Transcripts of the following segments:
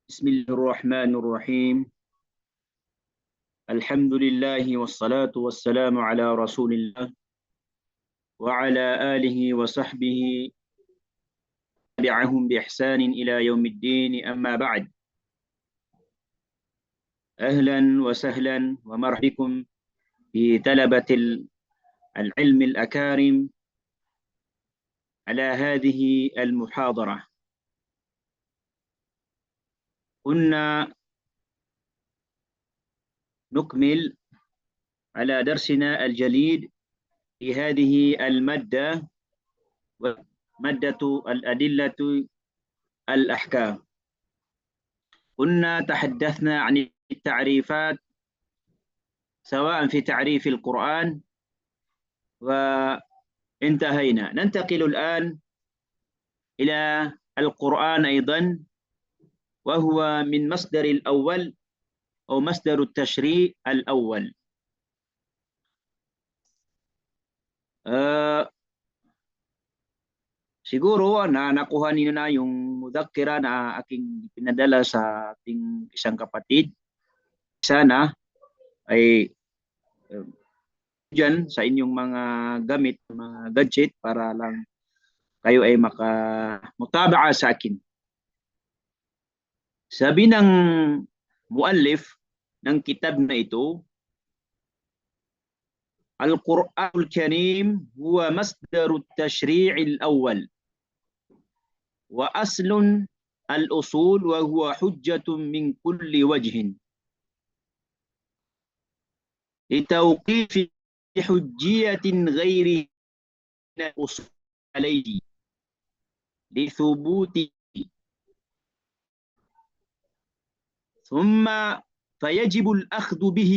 بسم الله الرحمن الرحيم. الحمد لله والصلاة والسلام على رسول الله وعلى آله وصحبه تبعهم بإحسان إلى يوم الدين. أما بعد، أهلا وسهلا ومرحبا بكم في طلبة العلم الأكارم على هذه المحاضرة. كنا نكمل على درسنا الجديد في هذه المادة، مادة الأدلة الأحكام. كنا تحدثنا عن التعريفات سواء في تعريف القرآن وانتهينا. ننتقل الآن إلى القرآن أيضا، وهو من مصدر الأول أو مصدر التشريع الأول. Siguro na nakuha niyo na yung mudhakkira na aking pinadala sa ating isang kapatid. Sana ay dyan sa inyong mga gamit, mga gadget, para lang kayo ay makamutabaa sa akin. Sabi ng muallif ng kitab na ito, Al-Qur'anul Karim huwa masdarut tashri'il awwal wa aslun al-usul wa huwa hujjatun min kulli wajhin litawqifi hujjiyatin ghairi al-usul alayhi lithubuti thumma فيجب الأخذ به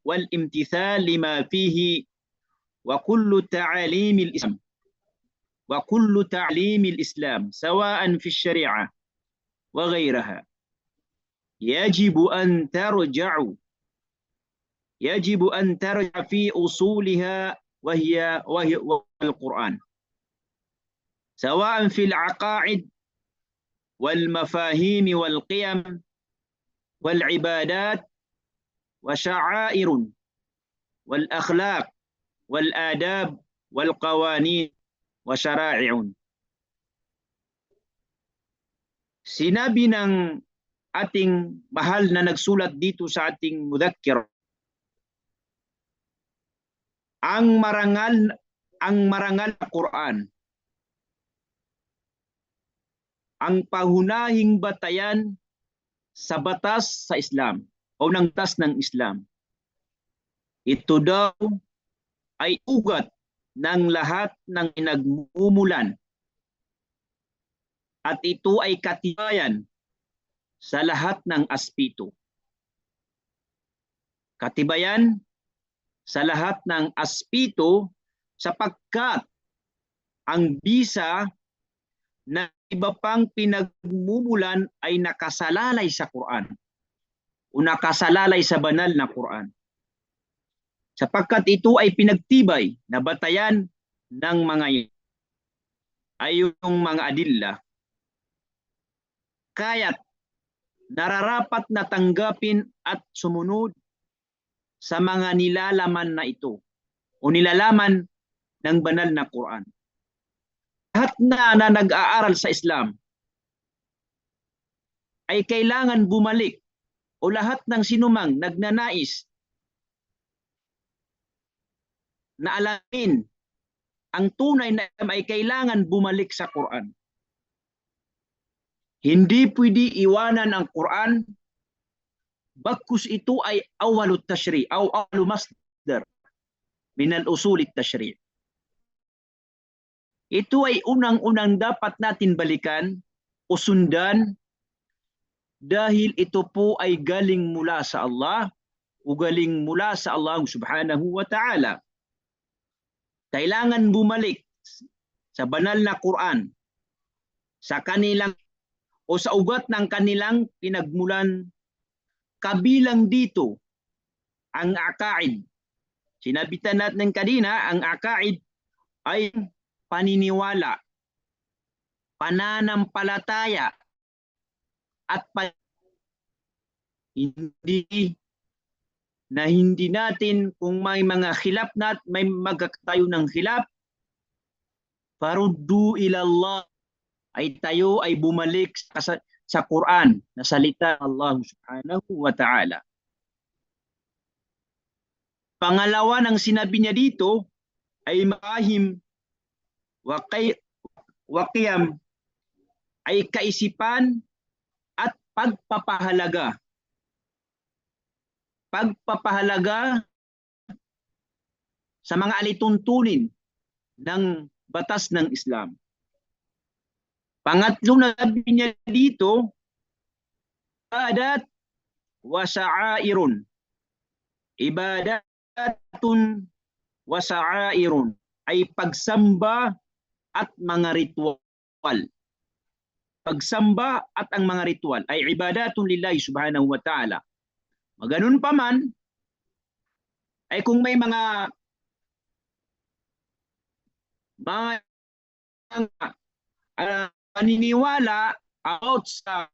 والامتثال لما فيه وكل تعليم الإسلام سواء في الشريعة وغيرها يجب أن ترجع في أصولها وهي القرآن، سواء في العقائد والمفاهيم والقيم والعبادات وشعائر والأخلاق والآداب والقوانين وشرائع. Sinabi ng ating mahal na nagsulat dito sa ating mudhakkir, ang marangal na Quran, ang pahunahing batayan sa batas sa Islam o ng batas ng Islam. Ito daw ay ugat ng lahat ng pinagmumulan at ito ay katibayan sa lahat ng aspeto. Katibayan sa lahat ng aspeto sapagkat ang bisa na iba pang pinagmumulan ay nakasalalay sa Quran o nakasalalay sa banal na Quran, sapagkat ito ay pinagtibay na batayan ng mga ay yung mga adilla. Kaya't nararapat na tanggapin at sumunod sa mga nilalaman na ito o nilalaman ng banal na Quran. Lahat na nag-aaral sa Islam ay kailangan bumalik, o lahat ng sinumang nagnanais na alamin ang tunay na Islam ay kailangan bumalik sa Quran. Hindi pwede iwanan ang Quran bagkus ito ay awalut tashri' o awalu masdar min al-usul at-tashri'. Ito ay unang-unang dapat natin balikan o sundan dahil ito po ay galing mula sa Allah o galing mula sa Allah subhanahu wa ta'ala. Kailangan bumalik sa banal na Quran, sa kanilang o sa ugat ng kanilang pinagmulan, kabilang dito ang aqaid. Sinabitan natin kanina, ang aqaid ay paniniwala, pananampalataya at hindi natin kung may mga khilaf may magkatayo ng khilaf, faruddu ila Allah, ay tayo ay bumalik sa Quran na salita ng Allah subhanahu wa ta'ala. Pangalawa ng sinabi niya dito ay mahim wa qiyam, ay kaisipan at pagpapahalaga. Pagpapahalaga sa mga alituntunin ng batas ng Islam. Pangatlo na sabi niya dito, ibadat wa sa'airun. Ibadatun wa sa'airun, ay pagsamba at mga ritual. Pagsamba at ang mga ritual ay ibadatun lillahi subhanahu wa ta'ala. Maganon pa man, ay kung may mga paniniwala about sa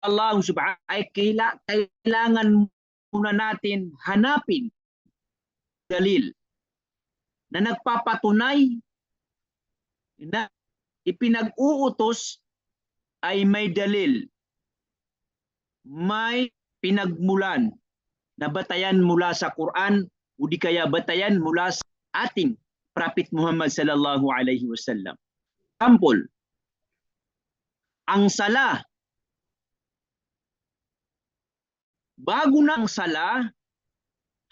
Allah subhanahu, ay kailangan muna natin hanapin dalil na nagpapatunay na ipinag-uutos ay may dalil, may pinagmulan na batayan mula sa Quran o di kaya batayan mula sa ating Prophet Muhammad sallallahu alaihi wasallam. Example, ang sala. Bago na ang sala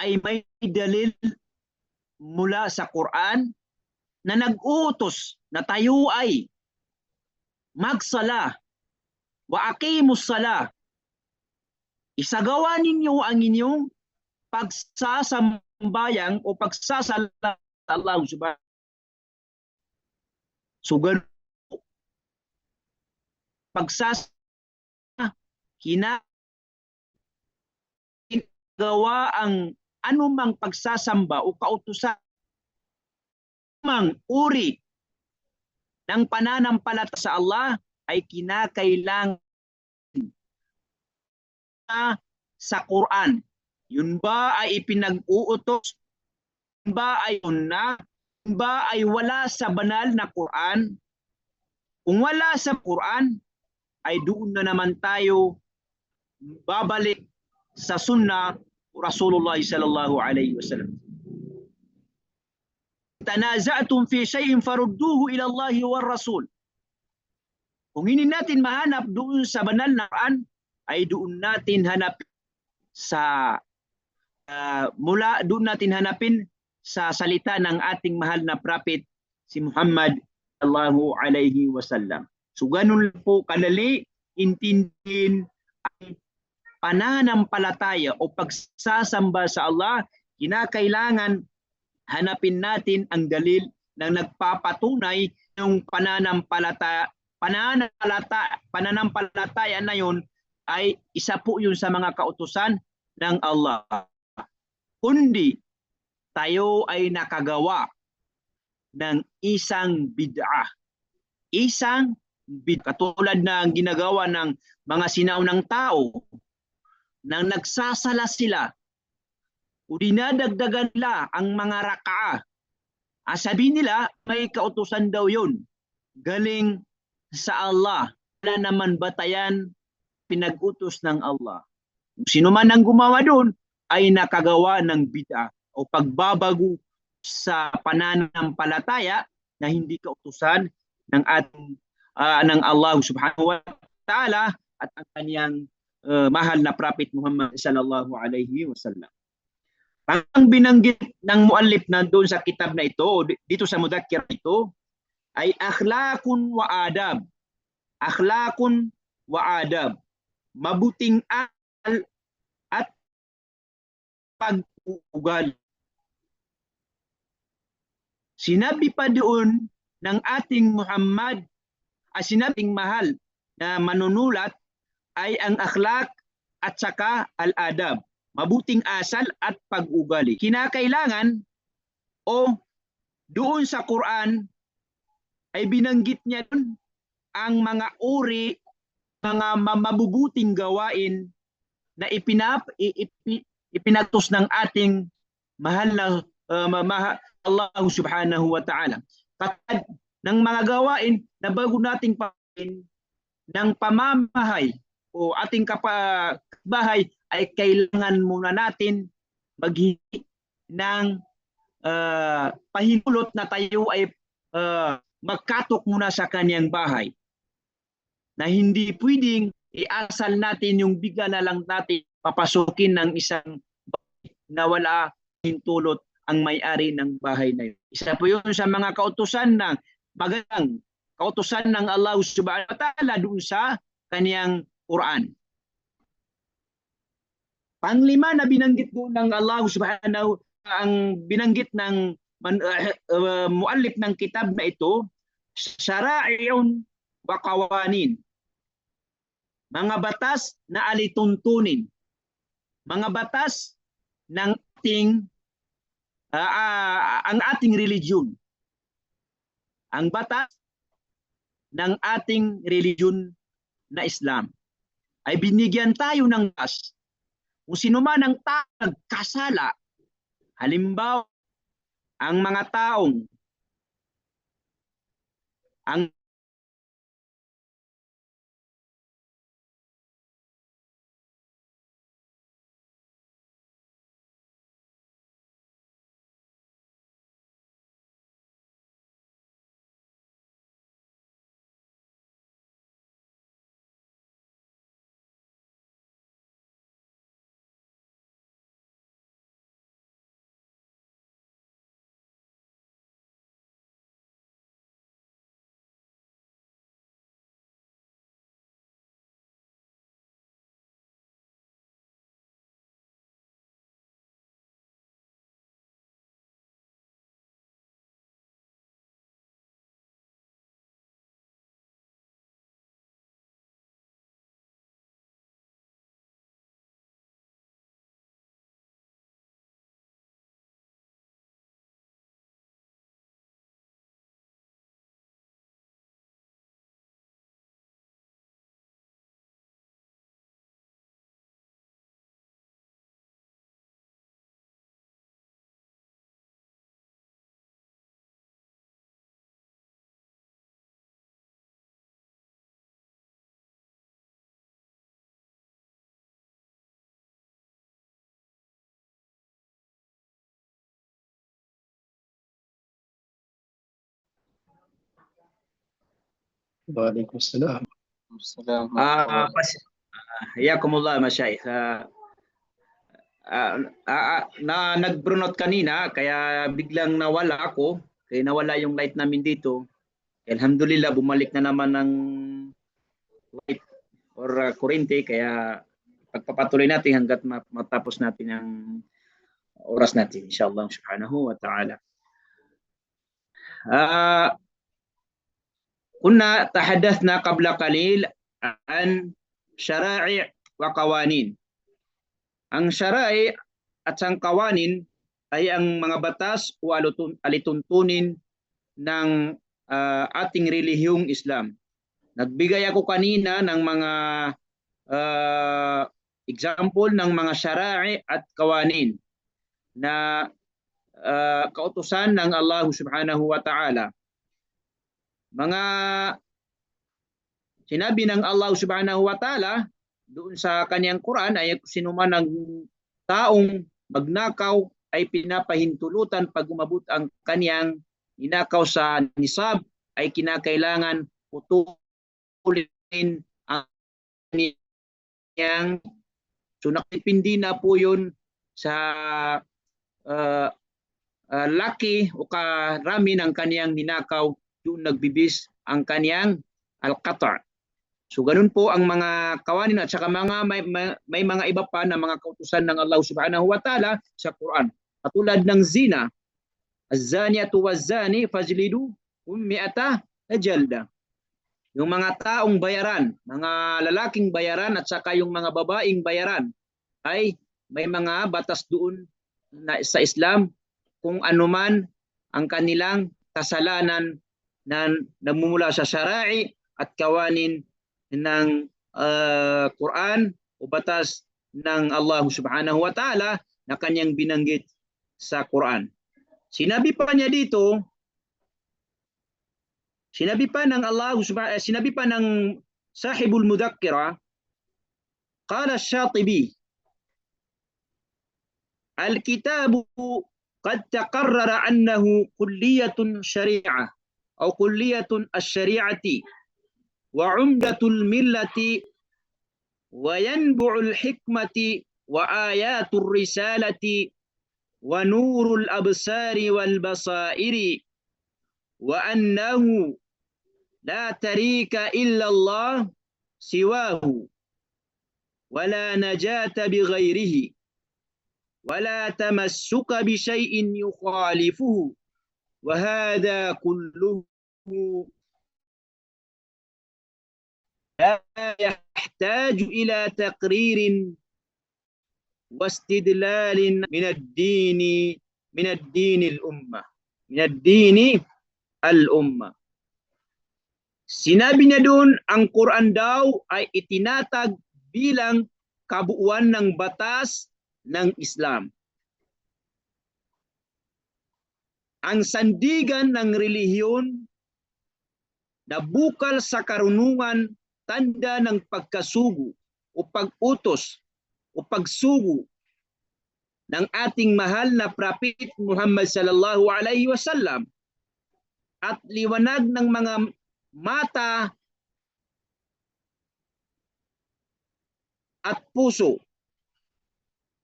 ay may dalil mula sa Quran na nag-uutos na tayo ay magsala wa aqimus sala. Isagawa ninyo ang inyong pagsasambayang o pagsasala sa Allah subhanahu. So, ginagawa ang anumang pagsasamba o kautusan mang uri ng pananampalataya sa Allah ay kinakailangan sa Quran. Yun ba ay ipinag-uutos? Yun ba ay yun ba ay wala sa banal na Quran? Kung wala sa Quran, ay doon na naman tayo babalik sa sunnah Rasulullah sallallahu alaihi wasallam. Tanaza'tum fi shay'in farudduhu ila Allah war Rasul. Kung hindi natin mahanap doon sa banal na Quran, ay doon natin hanap sa doon natin hanapin sa salita ng ating mahal na prophet si Muhammad sallallahu alaihi wasallam. So ganun po kadali intindihin ang pananampalataya o pagsasamba sa Allah. Kinakailangan hanapin natin ang dalil na nagpapatunay ng pananampalataya na yun ay isa po yun sa mga kautusan ng Allah. Kundi tayo ay nakagawa ng isang bid'ah. Isang bid'ah. Katulad ng ginagawa ng mga sinaunang tao nang nagsasala sila o dinadagdagan nila ang mga raka'ah. Sabihin nila may kautusan daw yun. Galing sa Allah. Wala naman batayan, pinag-utos ng Allah. Kung sino man ang gumawa doon ay nakagawa ng bid'ah o pagbabago sa pananampalataya na hindi kautusan ng ating ng Allah subhanahu wa ta'ala at ang kaniyang mahal na prophet Muhammad sallallahu alaihi wasallam. Ang binanggit ng muallif na doon sa kitab na ito o dito sa mudhakkir ito ay akhlaqun wa adab. Akhlaqun wa adab. Mabuting akal at pag-uugali. Sinabi pa doon ng ating Muhammad, sinabing mahal na manunulat ay ang akhlaq at saka al-adab. Mabuting asal at pag-ugali. Kinakailangan o doon sa Quran ay binanggit niya doon ang mga uri, mga mabubuting gawain na ipinatos ng ating mahal na Allah subhanahu wa ta'ala. Katulad ng mga gawain na bago nating pahin ng pamamahay o ating kabahay ay kailangan muna natin maghingi ng pahinulot na tayo ay magkatok muna sa kanyang bahay. Na hindi pwedeng iasal natin yung bigla na lang natin papasukin ng isang bahay na wala hintulot ang may-ari ng bahay na yun. Isa po yun sa mga kautusan ng magang kautusan ng Allah subhanahu wa ta'ala doon sa kaniyang Quran. Panglima na binanggit doon ng Allah subhanahu ang binanggit ng muallif ng kitab na ito, syara'i'un wa qawanin. Mga batas na alituntunin. Mga batas ng ang ating religion. Ang batas ng ating religion na Islam ay binigyan tayo ng batas. Kung sino man ang nagkasala, halimbawa ang mga taong ang Waalaikumsalam. Hayakumullah masyayikh. Na nag-brunot kanina kaya biglang nawala ako. Kaya nawala yung light namin dito. Alhamdulillah bumalik na naman ng light or kurente kaya pagpapatuloy natin hanggat matapos natin ang oras natin insyaallah subhanahu wa ta'ala. Kunna tahaddathna qabla qalil an syara'i' wa qawanin. Ang syara'i' at ang qawanin ay ang mga batas o alituntunin ng ating relihiyong Islam. Nagbigay ako kanina ng mga example ng mga syara'i' at qawanin na kautusan ng Allah subhanahu wa ta'ala. Mga sinabi ng Allah subhanahu wa ta'ala doon sa kaniyang Quran ay sino man ang taong magnakaw ay pinapahintulutan pag umabot ang kaniyang ninakaw sa nisab ay kinakailangan putulin ang kaniyang so nakipindi na po yun sa laki o karami ng kaniyang ninakaw doon nagbibis ang kaniyang al-qata'. So ganun po ang mga kawanin at saka may mga iba pa na mga kautusan ng Allah subhanahu wa ta'ala sa Quran. Katulad ng zina, az-zaniyatu waz-zani fajlidu 100 jalda. Yung mga taong bayaran, mga lalaking bayaran at saka yung mga babaeng bayaran ay may mga batas doon na sa Islam kung anuman ang kanilang kasalanan na namumula sa syara'i at kawanin ng Quran o batas ng Allah Subhanahu wa Ta'ala na kanyang binanggit sa Quran. Sinabi pa niya dito, sinabi pa ng Allah Subhanahu, sinabi pa ng Sahibul Mudakkira, qala Syatibi, al-kitabu qad taqarrara annahu kulliyatun syari'ah atau kulliyatun asy-syari'ati wa 'umdatul millati wa yanbu'ul hikmati wa ayatur risalati wa nurul absari wal basairi wa annahu la tarika illa Allah siwahu wa la najata bighairihi wa la tamassuka bi syai'in yukhalifuhu wa hadha kulluhu la yahtaju ila taqririn wastidlalin min ad-din al-ummah. Sinabi niya doon, ang Quran daw ay itinatag bilang kabuuan ng batas ng Islam. Ang sandigan ng relihiyon na bukal sa karunungan, tanda ng pagkasugo o pag-utos o pagsugo ng ating mahal na Prophet Muhammad sallallahu alaihi wasallam at liwanag ng mga mata at puso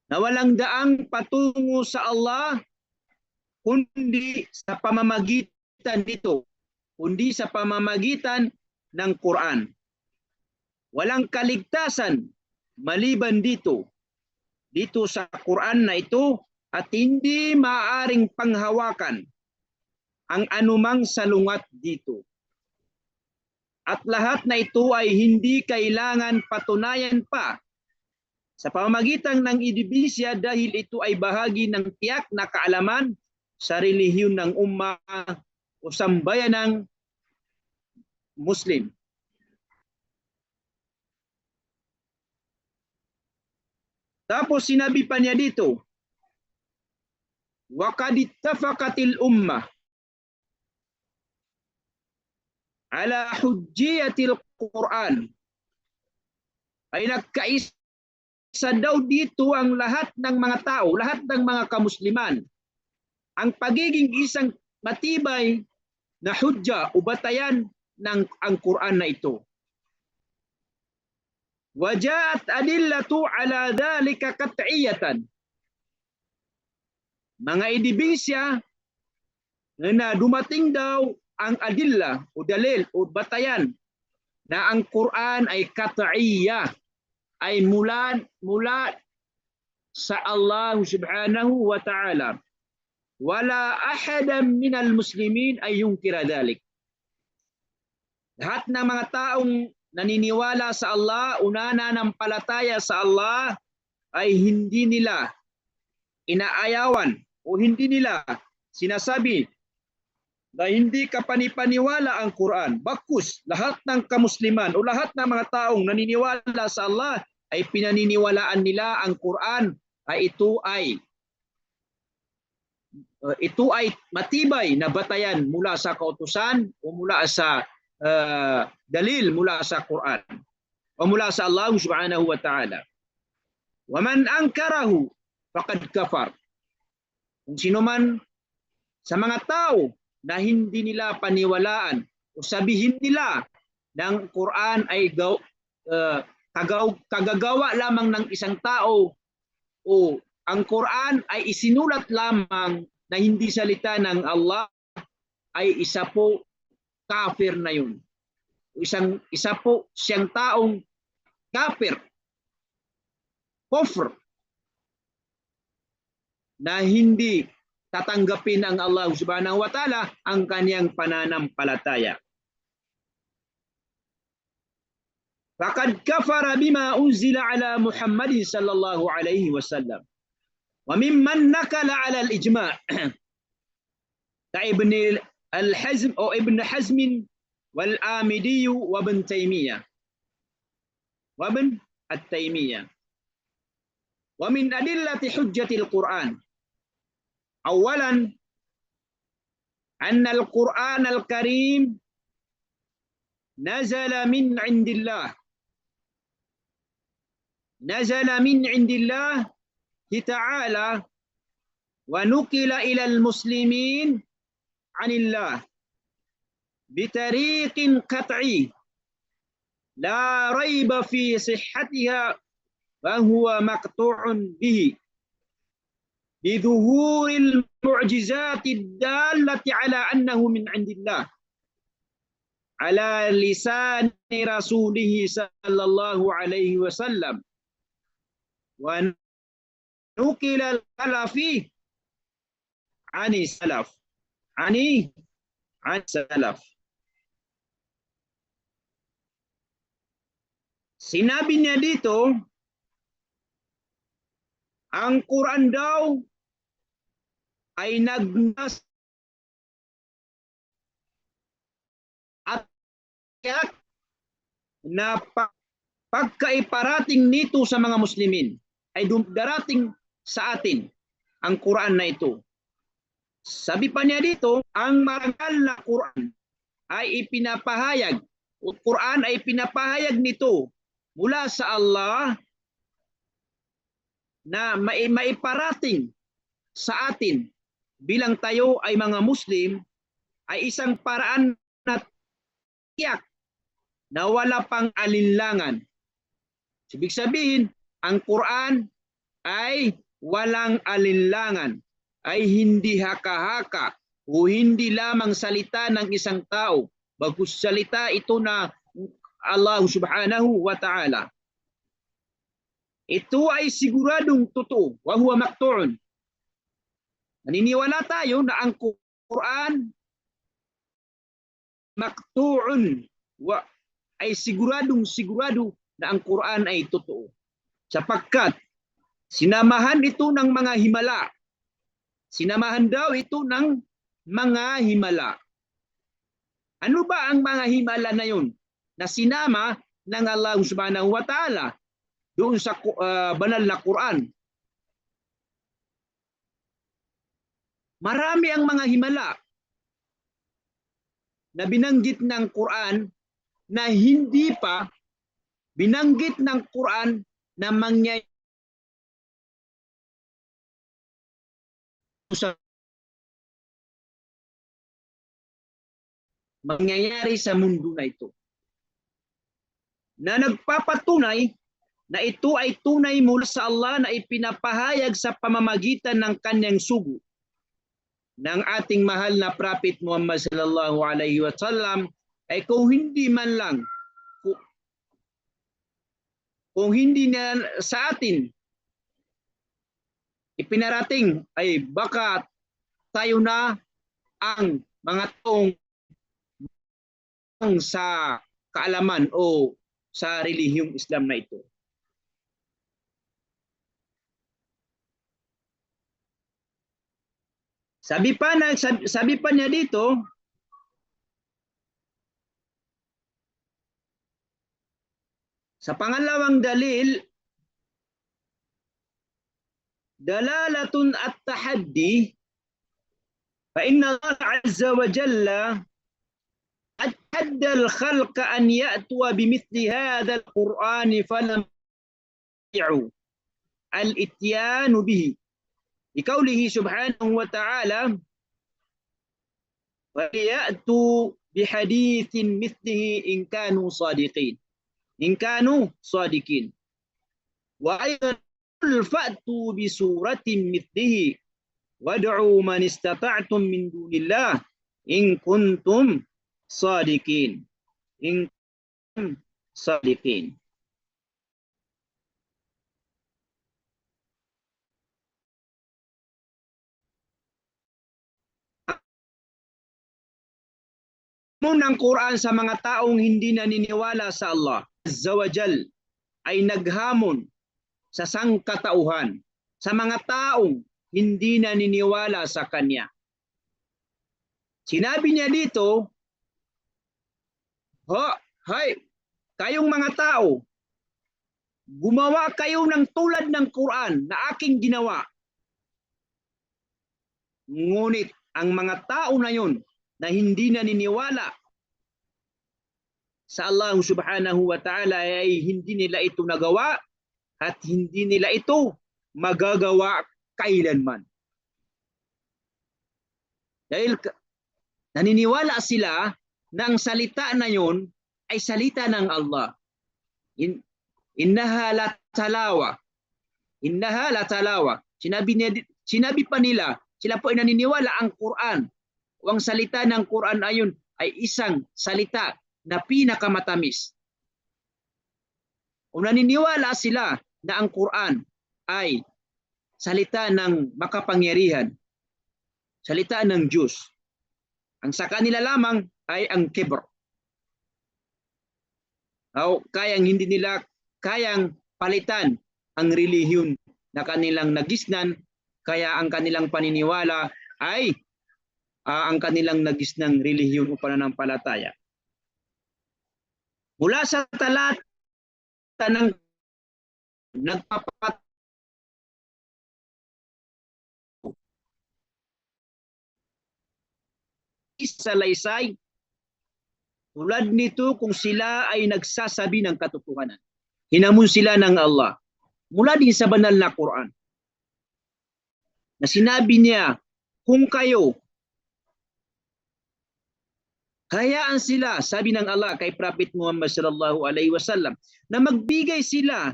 na walang daang patungo sa Allah kundi sa pamamagitan nito, kundi sa pamamagitan ng Quran. Walang kaligtasan maliban dito sa Quran na ito, at hindi maaaring panghawakan ang anumang salungat dito. At lahat na ito ay hindi kailangan patunayan pa sa pamamagitan ng ebidensya dahil ito ay bahagi ng tiyak na kaalaman sa relihiyon ng ummah o sambayan ng Muslim. Tapos sinabi pa niya dito, wa qad ittafaqatil ummah ala hujjiyatil Quran, ay nagkaisa daw dito ang lahat ng mga tao, lahat ng mga kamusliman, ang pagiging isang matibay na hujja o batayan ng ang Quran na ito. Wajaat adillatu ala dhalika qat'iyatan. Mga ebidensya na dumating daw ang adilla o dalil o batayan na ang Quran ay qat'iyah, ay mula sa Allah Subhanahu wa Ta'ala. Wala ahadan minal muslimin ay yunkira dhalik. Lahat ng mga taong naniniwala sa Allah, nananampalataya sa Allah, ay hindi nila inaayawan o hindi nila sinasabi na hindi kapanipaniwala ang Quran. Bakus, lahat ng kamusliman o lahat ng mga taong naniniwala sa Allah ay pinaniniwalaan nila ang Quran ay ito ay matibay na batayan mula sa kautusan o mula sa dalil mula sa Quran o mula sa Allah Subhanahu wa Ta'ala. Wa man ankarahu faqad kafar. Kung sino man sa mga tao na hindi nila paniwalaan o sabihin nila ng Quran ay kagagawa lamang ng isang tao o ang Quran ay isinulat lamang na hindi salita ng Allah, ay isa po kafir na yun. Isa po siyang taong kafir, kufr, na hindi tatanggapin ang Allah Subhanahu wa Ta'ala ang kaniyang pananampalataya. Faqad kafara bima unzila ala Muhammadin sallallahu alaihi wasallam. Wa mimman nakala ala al-ijma' ka Ibn al-Hazm o Ibn Hazm wal Amidi wa Ibn Taymiyyah. Wa Ibn at-Taymiyyah. ومن أدلة حجة القرآن أولا أن القرآن الكريم نزل من عند الله تعالى ونقل إلى المسلمين عن الله بطريق قطعي لا ريب في صحتها فهو مقطوع به بظهور المعجزات الدالة على أنه من عند الله على لسان رسوله صلى الله عليه وسلم ونقل الخلف عن السلف عن السلف. Sinabi niya dito, ang Quran daw ay nagnas at na pagkaiparating nito sa mga Muslimin ay darating sa atin ang Quran na ito. Sabi pa niya dito, ang marangal na Quran ay ipinapahayag, o Quran ay pinapahayag nito mula sa Allah na maiparating sa atin bilang tayo ay mga Muslim ay isang paraan na tiyak na wala pang alinlangan. Ibig sabihin, ang Quran ay walang alinlangan, ay hindi haka-haka o hindi lamang salita ng isang tao, bagus salita ito na Allah subhanahu wa ta'ala. Ito ay siguradong totoo, wa huwa maqtu'un. Naniniwala tayo na ang Quran maqtu'un, ay sigurado na ang Quran ay totoo. Sapagkat sinamahan ito ng mga himala. Sinamahan daw ito ng mga himala. Ano ba ang mga himala na yun na sinama ng Allah subhanahu wa ta'ala doon sa banal na Quran? Marami ang mga himala na binanggit ng Quran na hindi pa binanggit ng Quran na mangyayari sa mundo na ito, na nagpapatunay na ito ay tunay mula sa Allah na ipinapahayag sa pamamagitan ng kanyang sugo ng ating mahal na Prophet Muhammad sallallahu alaihi wasallam, ay kung hindi na sa atin ipinarating, ay baka tayo na ang mga taong sa kaalaman o sa relihiyong Islam na ito. Sabi pa niya dito, sa pangalawang dalil, dalalatun at-tahaddi, fa inna Allah azza wa jalla أتحدى الخلق أن يأتوا بمثل هذا القرآن فلم يستطيعوا الإتيان به لقوله سبحانه وتعالى وليأتوا بحديث مثله إن كانوا صادقين وأيضا فأتوا بسورة مثله وادعوا من استطعتم من دون الله إن كنتم صادقين. Ng Quran sa mga taong hindi naniniwala sa Allah Azza wa Jal ay naghamon sa sangkatauhan sa mga taong hindi naniniwala sa Kanya. Sinabi niya dito, hay, kayong mga tao gumawa kayo ng tulad ng Quran na aking ginawa. Ngunit ang mga tao na yun na hindi naniniwala sa Allah subhanahu wa ta'ala ay hindi nila ito nagawa at hindi nila ito magagawa kailanman. Dahil naniniwala sila na ang salita na yun ay salita ng Allah. Innaha la talawa. Innaha la talawa. Sinabi pa nila, sila po ay naniniwala ang Quran. O ang salita ng Quran ayon ay isang salita na pinakamatamis. O naniniwala sila na ang Quran ay salita ng makapangyarihan, salita ng Diyos. Ang sa kanila lamang ay ang kibr. O hindi nila kayang palitan ang relihiyon na kanilang nagisnan, kaya ang kanilang paniniwala ay ang kanilang nagisnang relihiyon o pananampalataya. Mula sa talata ng nagpapat salaysay, tulad nito kung sila ay nagsasabi ng katotohanan. Hinamon sila ng Allah mula din sa banal na Quran na sinabi niya, kung kayo hayaan sila, sabi ng Allah kay Prophet Muhammad sallallahu alaihi wasallam, na magbigay sila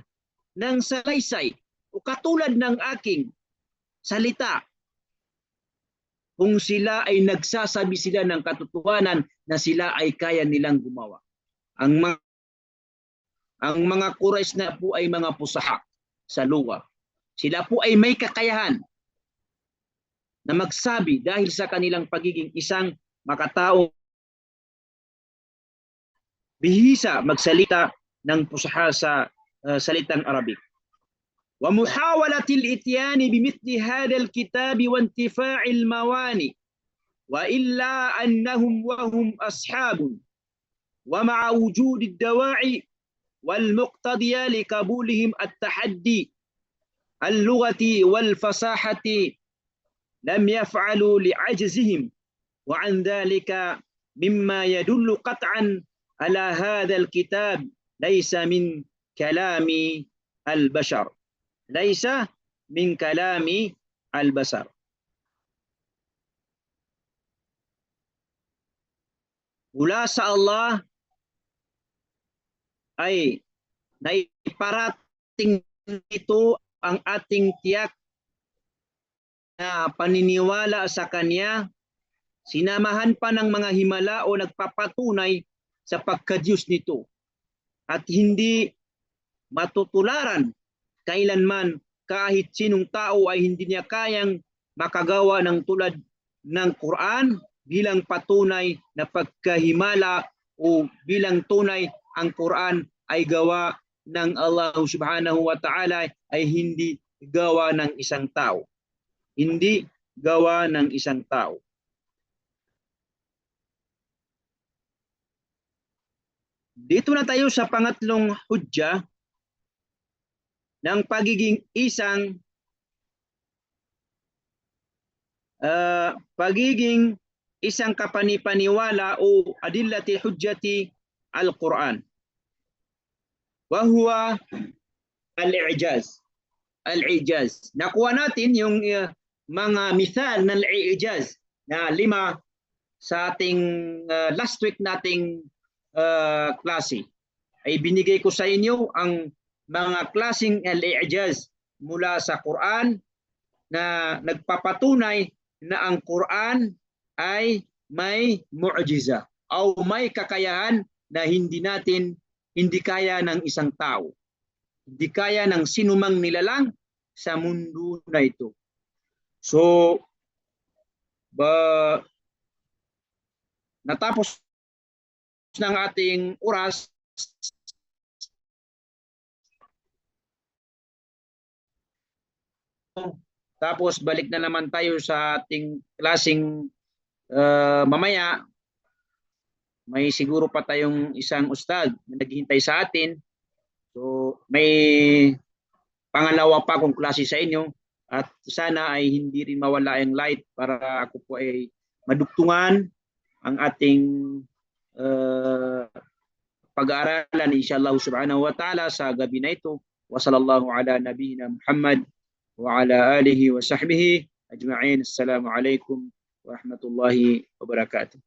ng salaysay o katulad ng aking salita. Kung sila ay nagsasabi sila ng katotohanan na sila ay kaya nilang gumawa. Ang mga Quraysh na po ay mga pusaha sa luwa. Sila po ay may kakayahan na magsabi dahil sa kanilang pagiging isang makatao, bihisa magsalita ng pusaha sa salitang Arabic. Wa muhawalatil ityani bimithli hadal kitabi wa intifa'il mawani wa illa annahum wa hum ashabun wa ma'a wujudid dawa'i wal muqtadiya li qabulihim at-tahaddi al-lughati wal fasahati lam yaf'alu li'ajzihim wa 'an dhalika mimma yadullu qat'an ala hadzal kitab laysa min kalami al-bashar. Laysa min kalami al-bashar. Mula sa Allah ay naiparating ito ang ating tiyak na paniniwala sa Kanya, sinamahan pa ng mga himala o nagpapatunay sa pagka-Diyos nito at hindi matutularan kailanman kahit sinong tao ay hindi niya kayang makagawa ng tulad ng Quran bilang patunay na pagkahimala o bilang tunay ang Quran ay gawa ng Allah subhanahu wa ta'ala ay hindi gawa ng isang tao. Hindi gawa ng isang tao. Dito na tayo sa pangatlong hudya ng pagiging isang kapanipaniwala o adillati hujjati al-Quran. Wa huwa al-i'jaz. Al-i'jaz. Nakuha natin yung mga misal ng al-i'jaz na 5 sa ating last week nating klase. Ay binigay ko sa inyo ang mga klaseng al-i'jaz mula sa Quran na nagpapatunay na ang Quran ay may mu'jiza o may kakayahan na hindi kaya ng isang tao. Hindi kaya ng sinumang nilalang sa mundo na ito. So, natapos ng ating oras. Tapos balik na naman tayo sa ating klaseng mamaya. May siguro pa tayong isang ustad na naghihintay sa atin So may pangalawa pa akong klase sa inyo at sana ay hindi rin mawala ang light para ako po ay madugtungan ang ating pag-aaralan inshallah subhanahu wa ta'ala sa gabi na ito. Wa sallallahu ala nabiyina Muhammad wa ala alihi wa sahbihi ajma'in. Assalamu alaikum wa rahmatullahi wa barakatuh.